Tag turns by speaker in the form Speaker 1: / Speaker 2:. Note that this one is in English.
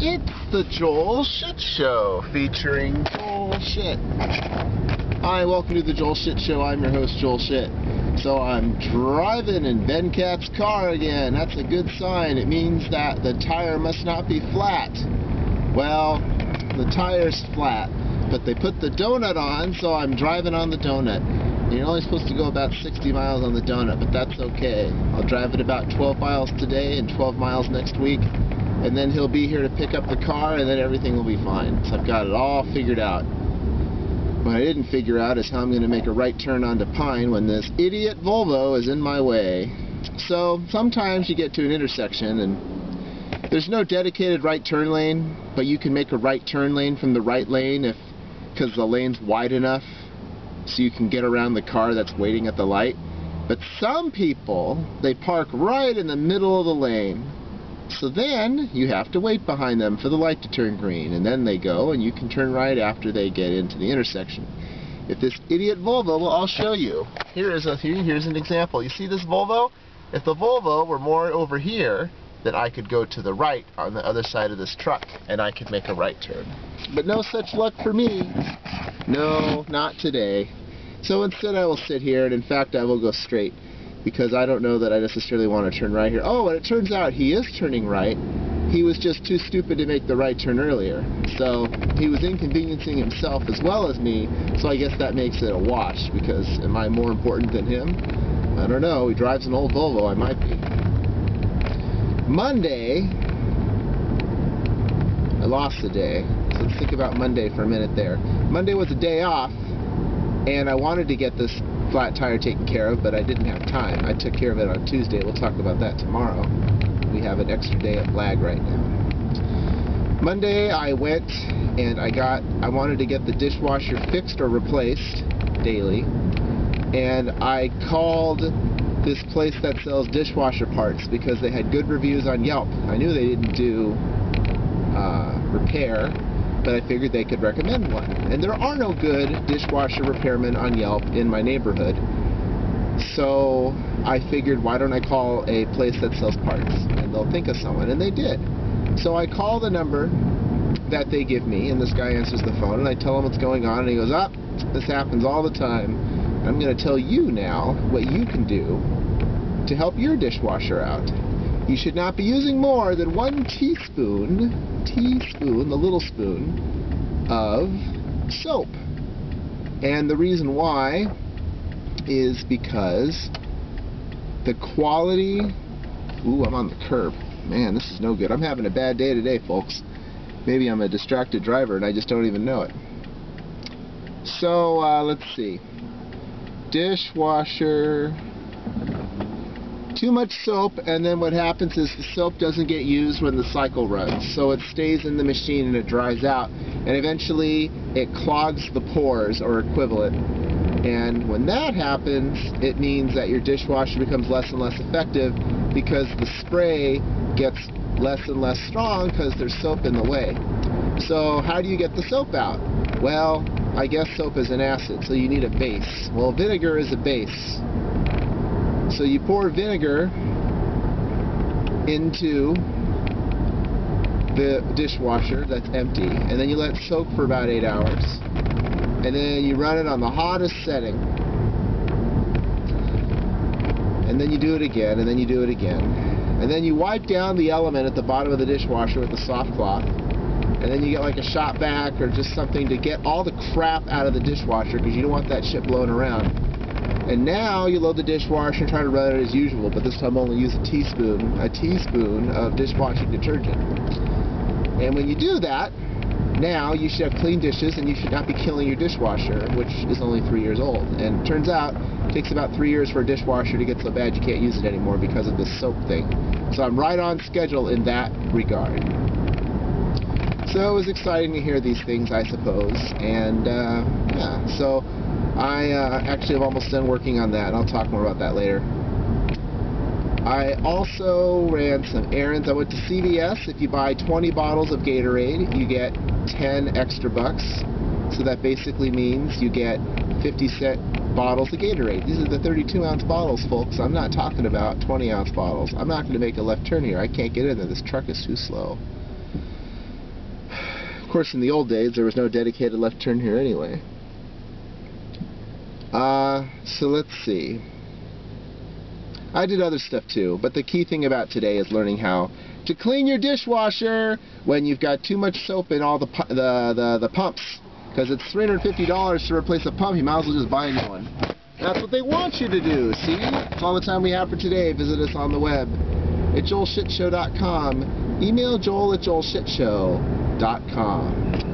Speaker 1: It's the Joel Shit Show, featuring Joel Shit. Hi, welcome to the Joel Shit Show. I'm your host, Joel Shit. So I'm driving in Ben Cat's car again. That's a good sign. It means that the tire must not be flat. Well, the tire's flat, but they put the donut on, so I'm driving on the donut. You're only supposed to go about 60 miles on the donut, but that's okay. I'll drive it about 12 miles today and 12 miles next week, and then he'll be here to pick up the car, and then everything will be fine. So I've got it all figured out. What I didn't figure out is how I'm going to make a right turn onto Pine when this idiot Volvo is in my way. So sometimes you get to an intersection and there's no dedicated right turn lane, but you can make a right turn lane from the right lane because the lane's wide enough so you can get around the car that's waiting at the light. But some people, they park right in the middle of the lane. So then you have to wait behind them for the light to turn green, and then they go and you can turn right after they get into the intersection. If this idiot Volvo, well, I'll show you. Here's an example. You see this Volvo? If the Volvo were more over here, then I could go to the right on the other side of this truck and I could make a right turn. But no such luck for me. No, not today. So instead I will sit here, and in fact I will go straight, because I don't know that I necessarily want to turn right here. Oh, and it turns out he is turning right. He was just too stupid to make the right turn earlier. So he was inconveniencing himself as well as me, so I guess that makes it a wash, because am I more important than him? I don't know. He drives an old Volvo. I might be. Monday, I lost a day. So let's think about Monday for a minute there. Monday was a day off, and I wanted to get this flat tire taken care of, but I didn't have time. I took care of it on Tuesday. We'll talk about that tomorrow. We have an extra day at Lag right now. Monday I went and I wanted to get the dishwasher fixed or replaced daily, and I called this place that sells dishwasher parts because they had good reviews on Yelp. I knew they didn't do repair, but I figured they could recommend one. And there are no good dishwasher repairmen on Yelp in my neighborhood. So I figured, why don't I call a place that sells parts, and they'll think of someone, and they did. So I call the number that they give me, and this guy answers the phone, and I tell him what's going on, and he goes, this happens all the time. I'm going to tell you now what you can do to help your dishwasher out. You should not be using more than 1 teaspoon, the little spoon, of soap. And the reason why is because the quality... Ooh, I'm on the curb. Man, this is no good. I'm having a bad day today, folks. Maybe I'm a distracted driver and I just don't even know it. So, let's see. Dishwasher... Too much soap, and then what happens is the soap doesn't get used when the cycle runs, so it stays in the machine and it dries out, and eventually it clogs the pores or equivalent. And when that happens, it means that your dishwasher becomes less and less effective because the spray gets less and less strong because there's soap in the way. So how do you get the soap out? Well, I guess soap is an acid, so you need a base. Well, vinegar is a base. So you pour vinegar into the dishwasher that's empty, and then you let it soak for about 8 hours. And then you run it on the hottest setting. And then you do it again, and then you do it again. And then you wipe down the element at the bottom of the dishwasher with a soft cloth. And then you get like a shop vac or just something to get all the crap out of the dishwasher, because you don't want that shit blowing around. And now you load the dishwasher and try to run it as usual, but this time only use a teaspoon of dishwashing detergent. And when you do that, now you should have clean dishes and you should not be killing your dishwasher, which is only 3 years old. And it turns out it takes about 3 years for a dishwasher to get so bad you can't use it anymore because of this soap thing. So I'm right on schedule in that regard. So it was exciting to hear these things, I suppose. And yeah, so I actually am almost done working on that, and I'll talk more about that later. I also ran some errands. I went to CVS. If you buy 20 bottles of Gatorade, you get 10 extra bucks. So that basically means you get 50-cent bottles of Gatorade. These are the 32-ounce bottles, folks. I'm not talking about 20-ounce bottles. I'm not going to make a left turn here. I can't get in there. This truck is too slow. course, in the old days, there was no dedicated left turn here anyway. So let's see. I did other stuff too, but the key thing about today is learning how to clean your dishwasher when you've got too much soap in all the pumps. Because it's $350 to replace a pump, you might as well just buy a new one. That's what they want you to do, see? That's all the time we have for today. Visit us on the web at joelshitshow.com. Email joel at joelshitshow.com.